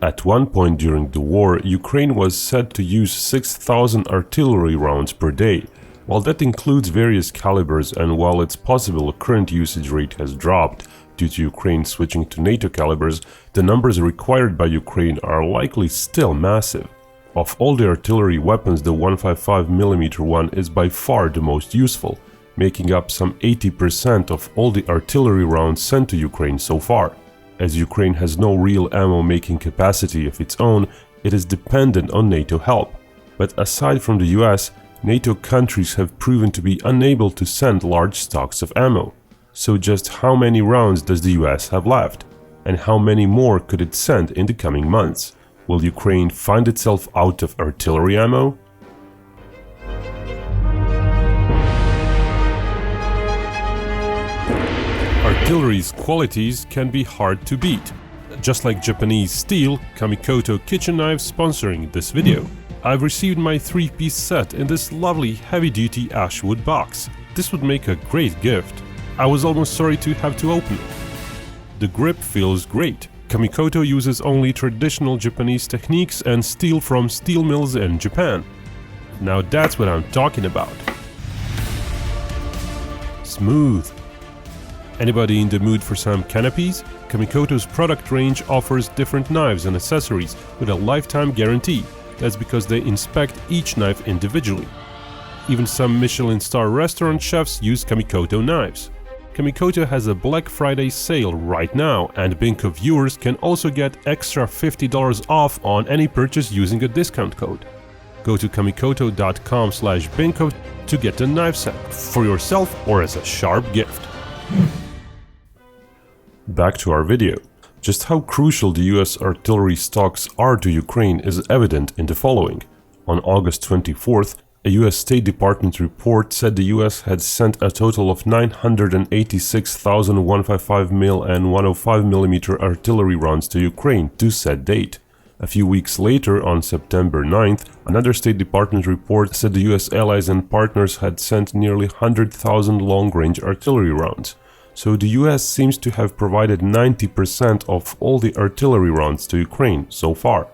At one point during the war, Ukraine was said to use 6,000 artillery rounds per day. While that includes various calibers and while it's possible the current usage rate has dropped due to Ukraine switching to NATO calibers, the numbers required by Ukraine are likely still massive. Of all the artillery weapons, the 155mm one is by far the most useful, making up some 80% of all the artillery rounds sent to Ukraine so far. As Ukraine has no real ammo-making capacity of its own, it is dependent on NATO help. But aside from the US, NATO countries have proven to be unable to send large stocks of ammo. So just how many rounds does the US have left? And how many more could it send in the coming months? Will Ukraine find itself out of artillery ammo? Artillery's qualities can be hard to beat. Just like Japanese steel, Kamikoto kitchen knives sponsoring this video. I've received my 3-piece set in this lovely heavy-duty ashwood box. This would make a great gift. I was almost sorry to have to open it. The grip feels great. Kamikoto uses only traditional Japanese techniques and steel from steel mills in Japan. Now that's what I'm talking about. Smooth. Anybody in the mood for some canopies? Kamikoto's product range offers different knives and accessories with a lifetime guarantee. That's because they inspect each knife individually. Even some Michelin star restaurant chefs use Kamikoto knives. Kamikoto has a Black Friday sale right now, and Binkov viewers can also get extra $50 off on any purchase using a discount code. Go to kamikoto.com/Binkov to get the knife set for yourself or as a sharp gift. Back to our video. Just how crucial the US artillery stocks are to Ukraine is evident in the following. On August 24th, a US State Department report said the US had sent a total of 986,000 155mm and 105mm artillery rounds to Ukraine to said date. A few weeks later, on September 9th, another State Department report said the US allies and partners had sent nearly 100,000 long-range artillery rounds. So the US seems to have provided 90% of all the artillery rounds to Ukraine so far.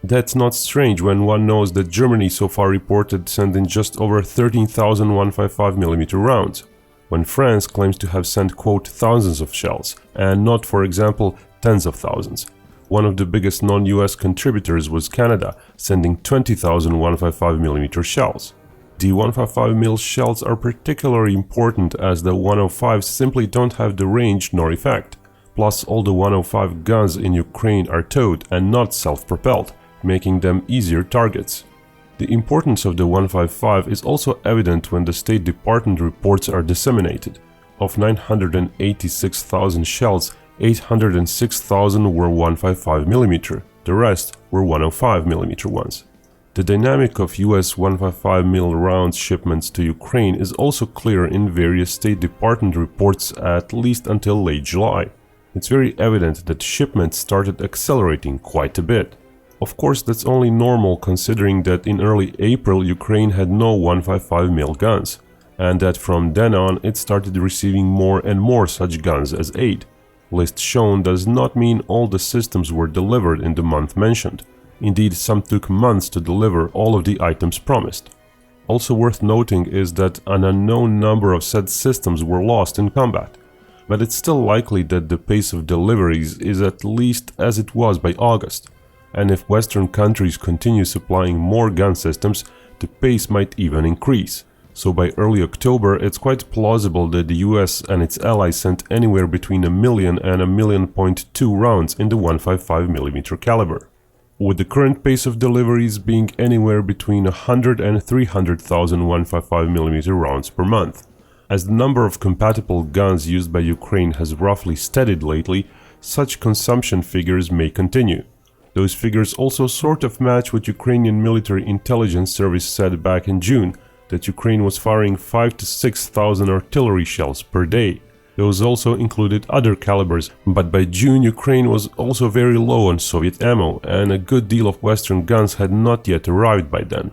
That's not strange when one knows that Germany so far reported sending just over 13,000 155mm rounds, when France claims to have sent quote thousands of shells, and not, for example, tens of thousands. One of the biggest non-US contributors was Canada, sending 20,000 155mm shells. The 155mm shells are particularly important as the 105s simply don't have the range nor effect. Plus, all the 105 guns in Ukraine are towed and not self-propelled, making them easier targets. The importance of the 155 is also evident when the State Department reports are disseminated. Of 986,000 shells, 806,000 were 155mm, the rest were 105mm ones. The dynamic of US 155mm rounds shipments to Ukraine is also clear in various State Department reports at least until late July. It's very evident that shipments started accelerating quite a bit. Of course, that's only normal considering that in early April Ukraine had no 155mm guns, and that from then on it started receiving more and more such guns as aid. List shown does not mean all the systems were delivered in the month mentioned. Indeed, some took months to deliver all of the items promised. Also worth noting is that an unknown number of said systems were lost in combat, but it's still likely that the pace of deliveries is at least as it was by August, and if Western countries continue supplying more gun systems, the pace might even increase. So by early October, it's quite plausible that the US and its allies sent anywhere between 1 million and 1.2 million rounds in the 155mm caliber, with the current pace of deliveries being anywhere between 100 and 300,000 155mm rounds per month. As the number of compatible guns used by Ukraine has roughly steadied lately, such consumption figures may continue. Those figures also sort of match what Ukrainian Military Intelligence Service said back in June, that Ukraine was firing 5,000 to 6,000 artillery shells per day. Those also included other calibers, but by June Ukraine was also very low on Soviet ammo, and a good deal of Western guns had not yet arrived by then.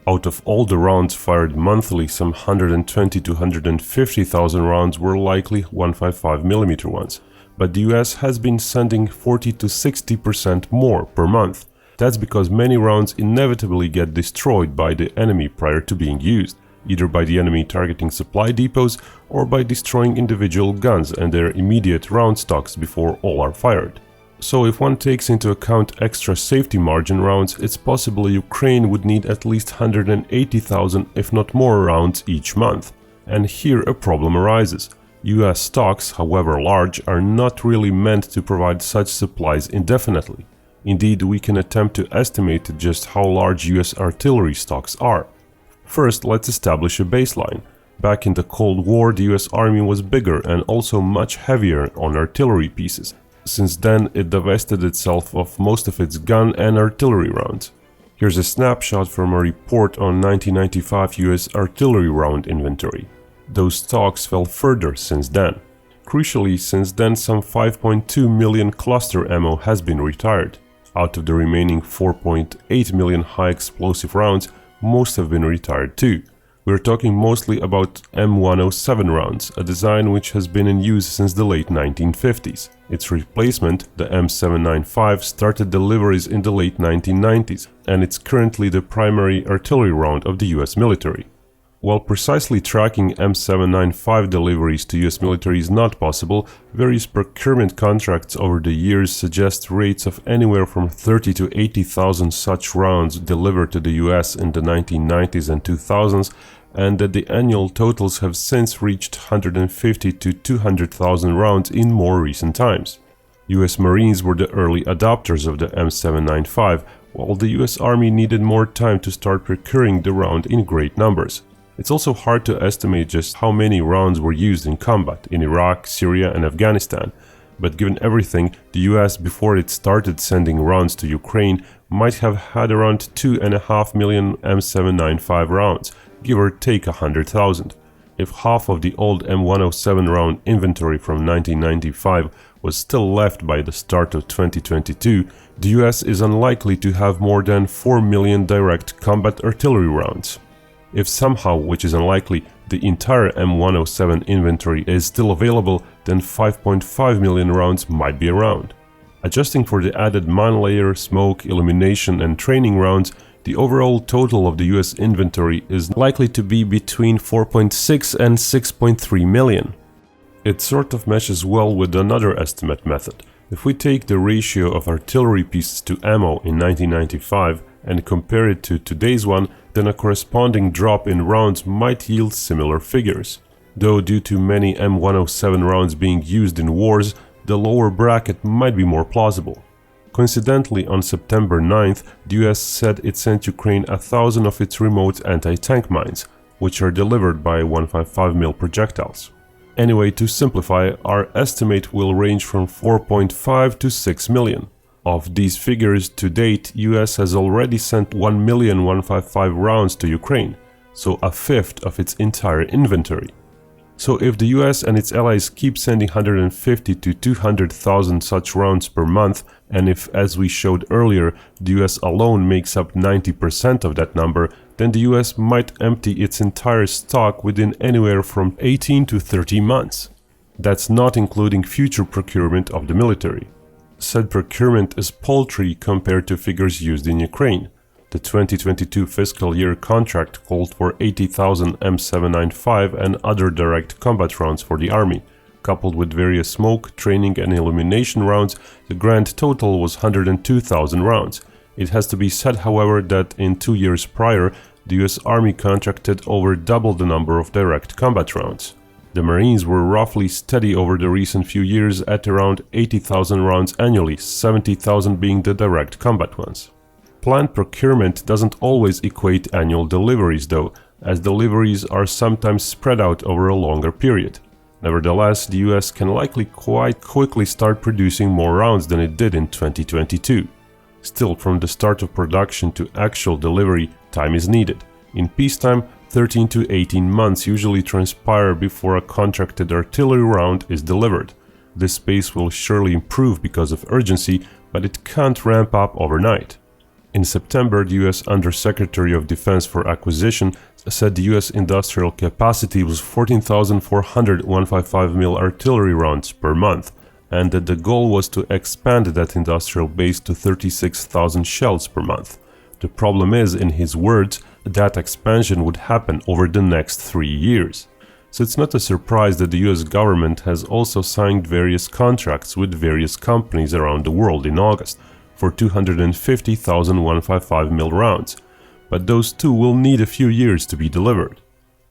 Out of all the rounds fired monthly, some 120 to 150,000 rounds were likely 155mm ones, but the US has been sending 40 to 60% more per month. That's because many rounds inevitably get destroyed by the enemy prior to being used, either by the enemy targeting supply depots or by destroying individual guns and their immediate round stocks before all are fired. So if one takes into account extra safety margin rounds, it's possible Ukraine would need at least 180,000 if not more rounds each month. And here a problem arises. US stocks, however large, are not really meant to provide such supplies indefinitely. Indeed, we can attempt to estimate just how large US artillery stocks are. First, let's establish a baseline. Back in the Cold War, the US Army was bigger and also much heavier on artillery pieces. Since then, it divested itself of most of its gun and artillery rounds. Here's a snapshot from a report on 1995 US artillery round inventory. Those stocks fell further since then. Crucially, since then some 5.2 million cluster ammo has been retired. Out of the remaining 4.8 million high explosive rounds, most have been retired too. We're talking mostly about M107 rounds, a design which has been in use since the late 1950s. Its replacement, the M795, started deliveries in the late 1990s, and it's currently the primary artillery round of the US military. While precisely tracking M795 deliveries to US military is not possible, various procurement contracts over the years suggest rates of anywhere from 30 to 80,000 such rounds delivered to the US in the 1990s and 2000s, and that the annual totals have since reached 150 to 200,000 rounds in more recent times. US Marines were the early adopters of the M795, while the US Army needed more time to start procuring the round in great numbers. It's also hard to estimate just how many rounds were used in combat in Iraq, Syria and Afghanistan, but given everything, the US before it started sending rounds to Ukraine might have had around 2.5 million M795 rounds, give or take 100,000. If half of the old M107 round inventory from 1995 was still left by the start of 2022, the US is unlikely to have more than 4 million direct combat artillery rounds. If somehow, which is unlikely, the entire M107 inventory is still available, then 5.5 million rounds might be around. Adjusting for the added mine layer, smoke, illumination and training rounds, the overall total of the US inventory is likely to be between 4.6 and 6.3 million. It sort of meshes well with another estimate method. If we take the ratio of artillery pieces to ammo in 1995 and compare it to today's one, then a corresponding drop in rounds might yield similar figures. Though due to many M107 rounds being used in wars, the lower bracket might be more plausible. Coincidentally, on September 9th, the US said it sent Ukraine 1,000 of its remote anti-tank mines, which are delivered by 155mm projectiles. Anyway, to simplify, our estimate will range from 4.5 to 6 million. Of these figures, to date, US has already sent 1,155 rounds to Ukraine, so a fifth of its entire inventory. So if the US and its allies keep sending 150 to 200,000 such rounds per month, and if, as we showed earlier, the US alone makes up 90% of that number, then the US might empty its entire stock within anywhere from 18 to 30 months. That's not including future procurement of the military. Said procurement is paltry compared to figures used in Ukraine. The 2022 fiscal year contract called for 80,000 M795 and other direct combat rounds for the army. Coupled with various smoke, training and illumination rounds, the grand total was 102,000 rounds. It has to be said, however, that in 2 years prior, the US Army contracted over double the number of direct combat rounds. The Marines were roughly steady over the recent few years at around 80,000 rounds annually, 70,000 being the direct combat ones. Planned procurement doesn't always equate annual deliveries though, as deliveries are sometimes spread out over a longer period. Nevertheless, the US can likely quite quickly start producing more rounds than it did in 2022. Still, from the start of production to actual delivery, time is needed. In peacetime, 13 to 18 months usually transpire before a contracted artillery round is delivered. This pace will surely improve because of urgency, but it can't ramp up overnight. In September, the US Undersecretary of Defense for Acquisition said the US industrial capacity was 14,400 155mm artillery rounds per month, and that the goal was to expand that industrial base to 36,000 shells per month. The problem is, in his words, that expansion would happen over the next 3 years. So it's not a surprise that the US government has also signed various contracts with various companies around the world in August for 250,000 155mm rounds, but those too will need a few years to be delivered.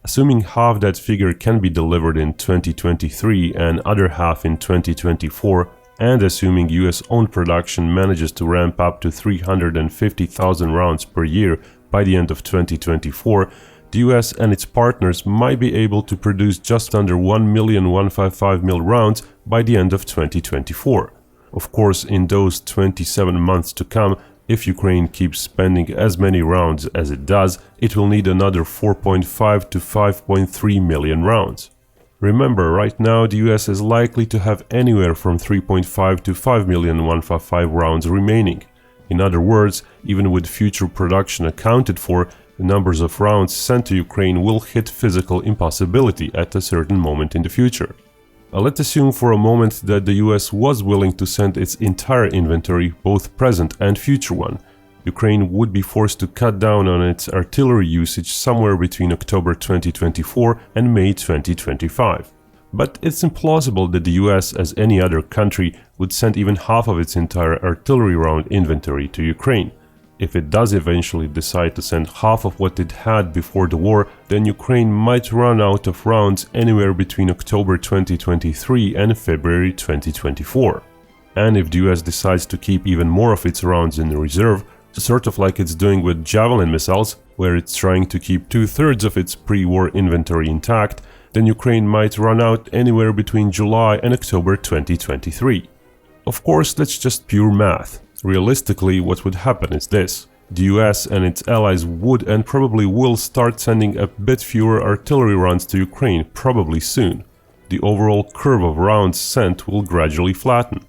Assuming half that figure can be delivered in 2023 and other half in 2024, and assuming US-owned production manages to ramp up to 350,000 rounds per year by the end of 2024, the US and its partners might be able to produce just under 1 million 155mm rounds by the end of 2024. Of course, in those 27 months to come, if Ukraine keeps spending as many rounds as it does, it will need another 4.5 to 5.3 million rounds. Remember, right now the US is likely to have anywhere from 3.5 to 5 million 155 rounds remaining. In other words, even with future production accounted for, the numbers of rounds sent to Ukraine will hit physical impossibility at a certain moment in the future. Let's assume for a moment that the US was willing to send its entire inventory, both present and future one. Ukraine would be forced to cut down on its artillery usage somewhere between October 2024 and May 2025. But it's implausible that the US, as any other country, would send even half of its entire artillery round inventory to Ukraine. If it does eventually decide to send half of what it had before the war, then Ukraine might run out of rounds anywhere between October 2023 and February 2024. And if the US decides to keep even more of its rounds in reserve, sort of like it's doing with Javelin missiles, where it's trying to keep 2/3 of its pre-war inventory intact, then Ukraine might run out anywhere between July and October 2023. Of course, that's just pure math. Realistically, what would happen is this. The US and its allies would and probably will start sending a bit fewer artillery rounds to Ukraine probably soon. The overall curve of rounds sent will gradually flatten.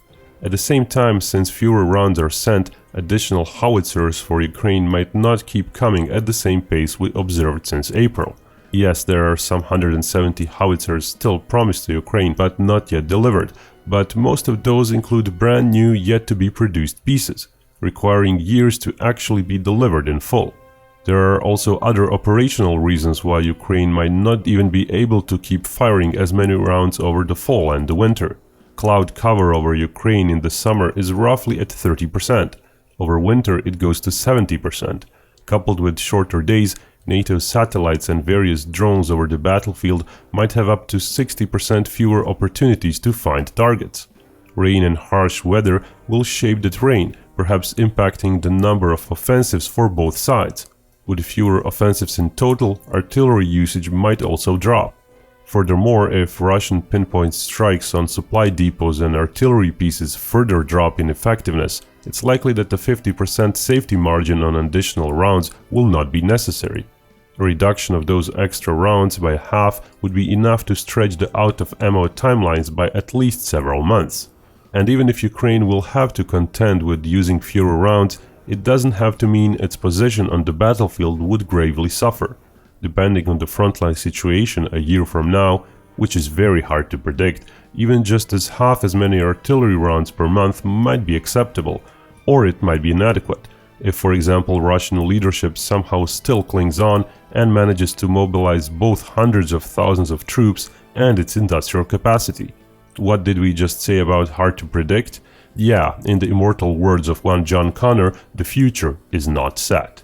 At the same time, since fewer rounds are sent, additional howitzers for Ukraine might not keep coming at the same pace we observed since April. Yes, there are some 170 howitzers still promised to Ukraine but not yet delivered, but most of those include brand new yet to be produced pieces, requiring years to actually be delivered in full. There are also other operational reasons why Ukraine might not even be able to keep firing as many rounds over the fall and the winter. Cloud cover over Ukraine in the summer is roughly at 30%. Over winter it goes to 70%. Coupled with shorter days, NATO satellites and various drones over the battlefield might have up to 60% fewer opportunities to find targets. Rain and harsh weather will shape the terrain, perhaps impacting the number of offensives for both sides. With fewer offensives in total, artillery usage might also drop. Furthermore, if Russian pinpoint strikes on supply depots and artillery pieces further drop in effectiveness, it's likely that the 50% safety margin on additional rounds will not be necessary. A reduction of those extra rounds by half would be enough to stretch the out-of-ammo timelines by at least several months. And even if Ukraine will have to contend with using fewer rounds, it doesn't have to mean its position on the battlefield would gravely suffer. Depending on the frontline situation a year from now, which is very hard to predict, even just as half as many artillery rounds per month might be acceptable, or it might be inadequate, if for example Russian leadership somehow still clings on and manages to mobilize both hundreds of thousands of troops and its industrial capacity. What did we just say about hard to predict? Yeah, in the immortal words of one John Connor, the future is not set.